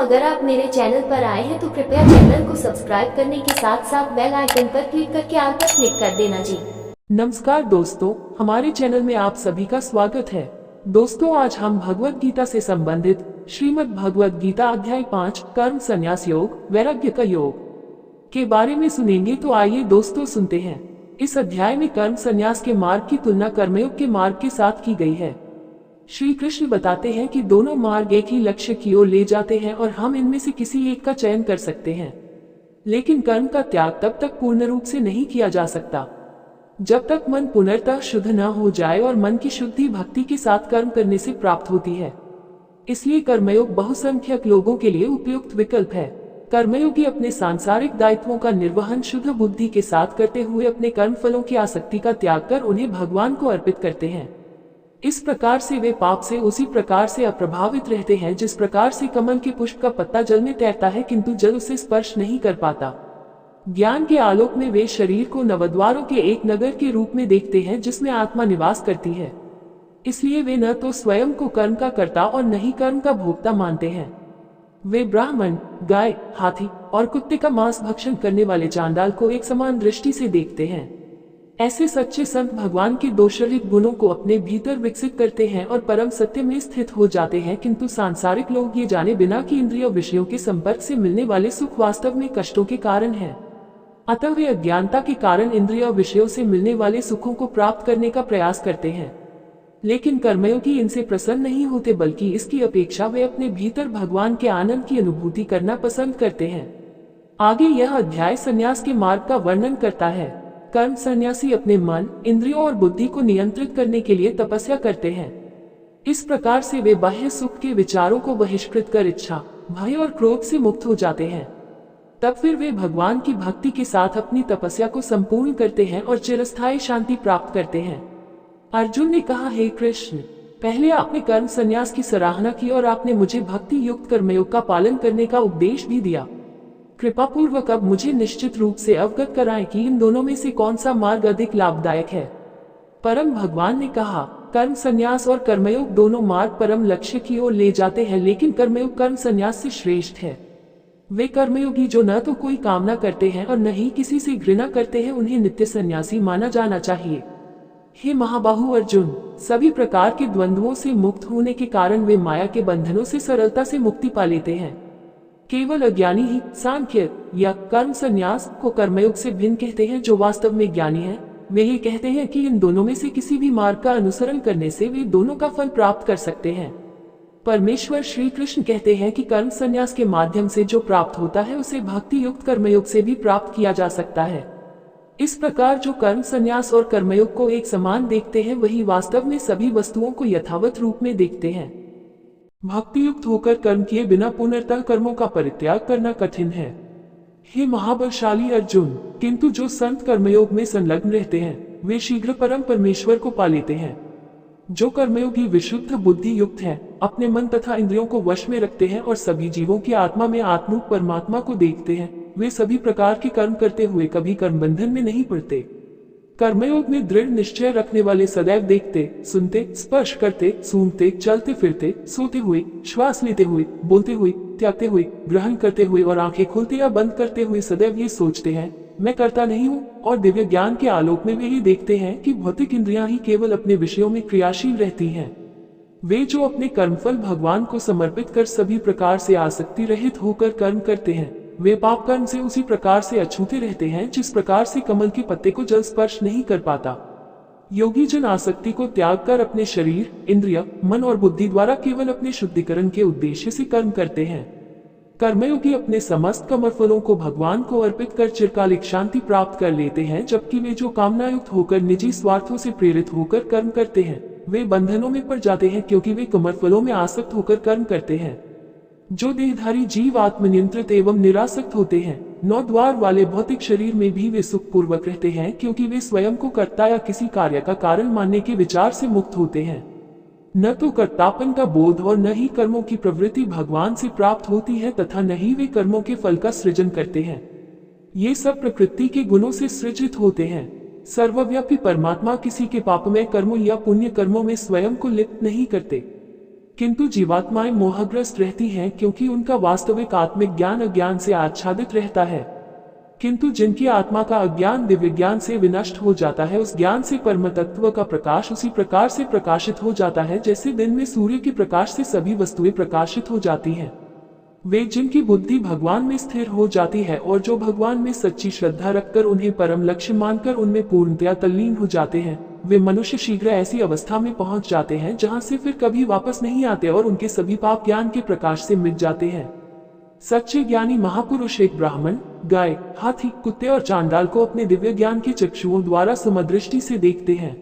अगर आप मेरे चैनल पर आए हैं तो कृपया चैनल को सब्सक्राइब करने के साथ साथ बेल आइकन पर क्लिक करके ऑल पर क्लिक कर देना जी। नमस्कार दोस्तों, हमारे चैनल में आप सभी का स्वागत है। दोस्तों, आज हम भगवत गीता से संबंधित श्रीमद् भगवत गीता अध्याय 5 कर्म संन्यास योग वैराग्य का योग के बारे में सुनेंगे। तो आइए दोस्तों सुनते हैं। इस अध्याय में कर्म संन्यास के मार्ग की तुलना कर्मयोग के मार्ग के साथ की गई है। श्री कृष्ण बताते हैं कि दोनों मार्ग एक ही लक्ष्य की ओर ले जाते हैं और हम इनमें से किसी एक का चयन कर सकते हैं, लेकिन कर्म का त्याग तब तक पूर्ण रूप से नहीं किया जा सकता जब तक मन पुनर्तः शुद्ध न हो जाए, और मन की शुद्धि भक्ति के साथ कर्म करने से प्राप्त होती है। इसलिए कर्मयोग बहुसंख्यक लोगों के लिए उपयुक्त विकल्प है। कर्मयोगी अपने सांसारिक दायित्वों का निर्वहन शुद्ध बुद्धि के साथ करते हुए अपने कर्म फलों की आसक्ति का त्याग कर उन्हें भगवान को अर्पित करते हैं। इस प्रकार से वे पाप से उसी प्रकार से अप्रभावित रहते हैं जिस प्रकार से कमल के पुष्प का पत्ता जल में तैरता है किंतु जल उसे स्पर्श नहीं कर पाता। ज्ञान के आलोक में वे शरीर को नवद्वारों के एक नगर के रूप में देखते हैं जिसमें आत्मा निवास करती है। इसलिए वे न तो स्वयं को कर्म का कर्ता और न ही कर्म का भोक्ता मानते हैं। वे ब्राह्मण, गाय, हाथी और कुत्ते का मांस भक्षण करने वाले चांडाल को एक समान दृष्टि से देखते हैं। ऐसे सच्चे संत भगवान के दोषरहित गुणों को अपने भीतर विकसित करते हैं और परम सत्य में स्थित हो जाते हैं, किंतु सांसारिक लोग ये जाने बिना कि इंद्रिय विषयों के संपर्क से मिलने वाले सुख वास्तव में कष्टों के कारण है, अतः वे अज्ञानता के कारण इंद्रिय विषयों से मिलने वाले सुखों को प्राप्त करने का प्रयास करते हैं। लेकिन कर्मयोगी इनसे प्रसन्न नहीं होते, बल्कि इसकी अपेक्षा वे अपने भीतर भगवान के आनंद की अनुभूति करना पसंद करते हैं। आगे यह अध्याय संन्यास के मार्ग का वर्णन करता है। कर्म संन्यासी अपने मन, इंद्रियों और बुद्धि को नियंत्रित करने के लिए तपस्या करते हैं। इस प्रकार से वे बाह्य सुख के विचारों को बहिष्कृत कर इच्छा, भय और क्रोध से मुक्त हो जाते हैं। तब फिर वे भगवान की भक्ति के साथ अपनी तपस्या को संपूर्ण करते हैं और चिरस्थायी शांति प्राप्त करते हैं। अर्जुन ने कहा, हे कृष्ण, पहले आपने कर्म संन्यास की सराहना की और आपने मुझे भक्ति युक्त कर्मयोग का पालन करने का उपदेश भी दिया। कृपा पूर्वक अब मुझे निश्चित रूप से अवगत कराएं कि इन दोनों में से कौन सा मार्ग अधिक लाभदायक है। परम भगवान ने कहा, कर्म संन्यास और कर्मयोग दोनों मार्ग परम लक्ष्य की ओर ले जाते हैं, लेकिन कर्मयोग कर्म संन्यास से श्रेष्ठ है। वे कर्मयोगी जो न तो कोई कामना करते हैं और न ही किसी से घृणा करते हैं, उन्हें नित्य सन्यासी माना जाना चाहिए। हे महाबाहु अर्जुन, सभी प्रकार के द्वंद्वों से मुक्त होने के कारण वे माया के बंधनों से सरलता से मुक्ति पा लेते हैं। केवल अज्ञानी ही सांख्य या कर्म संन्यास को कर्मयोग से भिन्न कहते हैं। जो वास्तव में ज्ञानी है, वे ये कहते हैं कि इन दोनों में से किसी भी मार्ग का अनुसरण करने से वे दोनों का फल प्राप्त कर सकते हैं। परमेश्वर श्री कृष्ण कहते हैं कि कर्म संन्यास के माध्यम से जो प्राप्त होता है उसे भक्ति युक्त कर्मयोग से भी प्राप्त किया जा सकता है। इस प्रकार जो कर्म संन्यास और कर्मयोग को एक समान देखते हैं, वही वास्तव में सभी वस्तुओं को यथावत रूप में देखते हैं। भक्ति युक्त होकर कर्म किए बिना पुनर्तः कर्मों का परित्याग करना कठिन है। हे महाबलशाली अर्जुन, किंतु जो संत कर्मयोग में संलग्न रहते हैं, वे शीघ्र परम परमेश्वर को पा लेते हैं। जो कर्मयोगी विशुद्ध बुद्धि युक्त हैं, अपने मन तथा इंद्रियों को वश में रखते हैं और सभी जीवों की आत्मा में आत्मरूप परमात्मा को देखते हैं, वे सभी प्रकार के कर्म करते हुए कभी कर्म बंधन में नहीं पड़ते। कर्मयोग में दृढ़ निश्चय रखने वाले सदैव देखते, सुनते, स्पर्श करते, सूंघते, चलते फिरते, सोते हुए, श्वास लेते हुए, बोलते हुए, त्यागते हुए, ग्रहण करते हुए और आंखें खोलते या बंद करते हुए सदैव ये सोचते हैं, मैं करता नहीं हूँ। और दिव्य ज्ञान के आलोक में वे ये देखते हैं कि भौतिक इंद्रियां ही केवल अपने विषयों में क्रियाशील रहती हैं। वे जो अपने कर्मफल भगवान को समर्पित कर सभी प्रकार से आसक्ति रहित होकर कर्म करते हैं, वे पाप कर्म से उसी प्रकार से अछूते रहते हैं जिस प्रकार से कमल के पत्ते को जल स्पर्श नहीं कर पाता। योगी जन आसक्ति को त्याग कर अपने शरीर, इंद्रिय, मन और बुद्धि द्वारा केवल अपने शुद्धिकरण के उद्देश्य से कर्म करते हैं। कर्मयोगी अपने समस्त कर्मफलों को भगवान को अर्पित कर चिरकालिक शांति प्राप्त कर लेते हैं, जबकि वे जो कामनायुक्त होकर निजी स्वार्थों से प्रेरित होकर कर्म करते हैं, वे बंधनों में पड़ जाते हैं, क्योंकि वे कर्मफलों में आसक्त होकर कर्म करते हैं। जो देहधारी जीव आत्मनियंत्रित एवं निरासक्त होते हैं, 9 द्वार वाले भौतिक शरीर में भी वे सुख पूर्वक रहते हैं, क्योंकि वे स्वयं को कर्ता या किसी कार्य का कारण मानने के विचार से मुक्त होते हैं। न तो कर्तापन का बोध और न ही कर्मों की प्रवृत्ति भगवान से प्राप्त होती है, तथा न ही वे कर्मों के फल का सृजन करते हैं। ये सब प्रकृति के गुणों से सृजित होते हैं। सर्वव्यापी परमात्मा किसी के पापमय कर्मों या पुण्य कर्मों में स्वयं को लिप्त नहीं करते। किंतु जीवात्माएं मोहग्रस्त रहती हैं क्योंकि उनका वास्तविक आत्मिक ज्ञान अज्ञान से आच्छादित रहता है। किंतु जिनकी आत्मा का अज्ञान दिव्य ज्ञान से विनष्ट हो जाता है, उस ज्ञान से परम तत्व का प्रकाश उसी प्रकार से प्रकाशित हो जाता है जैसे दिन में सूर्य के प्रकाश से सभी वस्तुएं प्रकाशित हो जाती हैं। वे जिनकी बुद्धि भगवान में स्थिर हो जाती है और जो भगवान में सच्ची श्रद्धा रखकर उन्हें परम लक्ष्य मानकर उनमें पूर्णतया तल्लीन हो जाते हैं, वे मनुष्य शीघ्र ऐसी अवस्था में पहुंच जाते हैं जहां से फिर कभी वापस नहीं आते और उनके सभी पाप ज्ञान के प्रकाश से मिट जाते हैं। सच्चे ज्ञानी महापुरुष एक ब्राह्मण, गाय, हाथी, कुत्ते और चांडाल को अपने दिव्य ज्ञान के चक्षुओं द्वारा समदृष्टि से देखते हैं।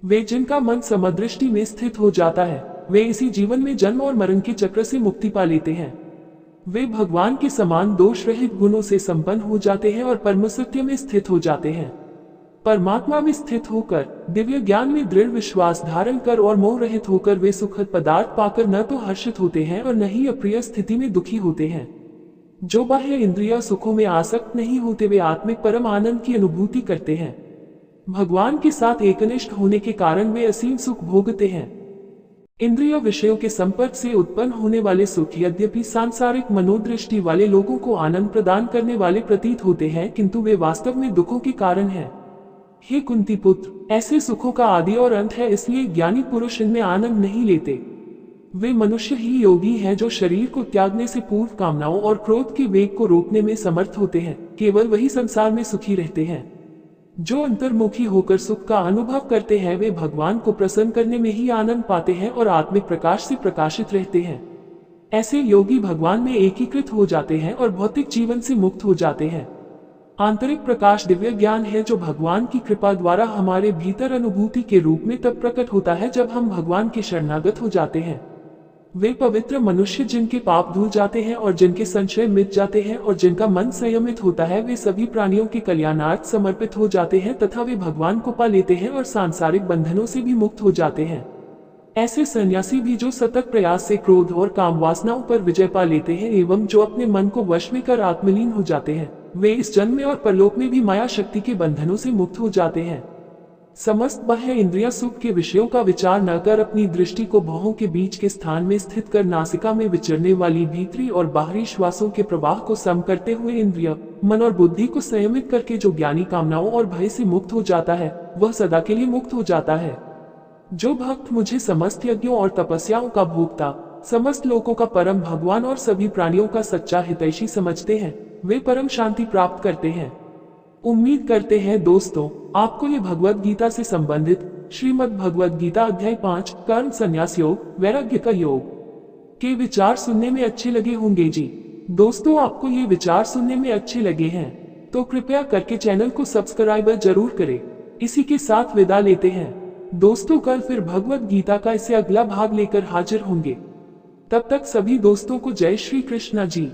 वे जिनका मन समदृष्टि में स्थित हो जाता है, वे इसी जीवन में जन्म और मरण के चक्र से मुक्ति पा लेते हैं। वे भगवान के समान दोष रहित गुणों से संपन्न हो जाते हैं और परम सत्य में स्थित हो जाते हैं। परमात्मा में स्थित होकर, दिव्य ज्ञान में दृढ़ विश्वास धारण कर और मोह रहित होकर वे सुखद पदार्थ पाकर न तो हर्षित होते हैं और न ही अप्रिय स्थिति में दुखी होते हैं। जो बाह्य इंद्रिय सुखों में आसक्त नहीं होते, वे आत्मिक परम आनंद की अनुभूति करते हैं। भगवान के साथ एकनिष्ठ होने के कारण वे असीम सुख भोगते हैं। इंद्रिय विषयों के संपर्क से उत्पन्न होने वाले सुख यद्यपि सांसारिक मनोदृष्टि वाले लोगों को आनंद प्रदान करने वाले प्रतीत होते हैं, किंतु वे वास्तव में दुखों के कारण हैं। हे कुंती पुत्र, ऐसे सुखों का आदि और अंत है, इसलिए ज्ञानी पुरुष इनमें आनंद नहीं लेते। वे मनुष्य ही योगी हैं जो शरीर को त्यागने से पूर्व कामनाओं और क्रोध के वेग को रोकने में समर्थ होते हैं। केवल वही संसार में सुखी रहते हैं। जो अंतर्मुखी होकर सुख का अनुभव करते हैं, वे भगवान को प्रसन्न करने में ही आनंद पाते हैं और आत्मिक प्रकाश से प्रकाशित रहते हैं। ऐसे योगी भगवान में एकीकृत हो जाते हैं और भौतिक जीवन से मुक्त हो जाते हैं। आंतरिक प्रकाश दिव्य ज्ञान है जो भगवान की कृपा द्वारा हमारे भीतर अनुभूति के रूप में तब प्रकट होता है जब हम भगवान के शरणागत हो जाते हैं। वे पवित्र मनुष्य जिनके पाप धुल जाते हैं और जिनके संशय मिट जाते हैं और जिनका मन संयमित होता है, वे सभी प्राणियों के कल्याणार्थ समर्पित हो जाते हैं तथा वे भगवान को पा लेते हैं और सांसारिक बंधनों से भी मुक्त हो जाते हैं। ऐसे सन्यासी भी जो सतत प्रयास से क्रोध और काम वासनाओं पर विजय पा लेते हैं एवं जो अपने मन को वश में कर आत्मलीन हो जाते हैं, वे इस जन्म में और परलोक में भी माया शक्ति के बंधनों से मुक्त हो जाते हैं। समस्त बाह्य इंद्रियां सुख के विषयों का विचार न कर अपनी दृष्टि को भौहों के बीच के स्थान में स्थित कर नासिका में विचरने वाली भीतरी और बाहरी श्वासों के प्रवाह को सम करते हुए इंद्रिय, मन और बुद्धि को संयमित करके जो ज्ञानी कामनाओं और भय से मुक्त हो जाता है, वह सदा के लिए मुक्त हो जाता है। जो भक्त मुझे समस्त यज्ञों और तपस्याओं का भोक्ता, समस्त लोकों का परम भगवान और सभी प्राणियों का सच्चा हितैषी समझते हैं, वे परम शांति प्राप्त करते हैं। उम्मीद करते हैं दोस्तों, आपको ये भगवद गीता से संबंधित श्रीमद् भगवद गीता अध्याय 5 कर्म संन्यास योग वैराग्य का योग के विचार सुनने में अच्छे लगे होंगे जी। दोस्तों, आपको ये विचार सुनने में अच्छे लगे हैं तो कृपया करके चैनल को सब्सक्राइब जरूर करें। इसी के साथ विदा लेते हैं दोस्तों। कल फिर भगवद गीता का इससे अगला भाग लेकर हाजिर होंगे। तब तक सभी दोस्तों को जय श्री कृष्णा जी।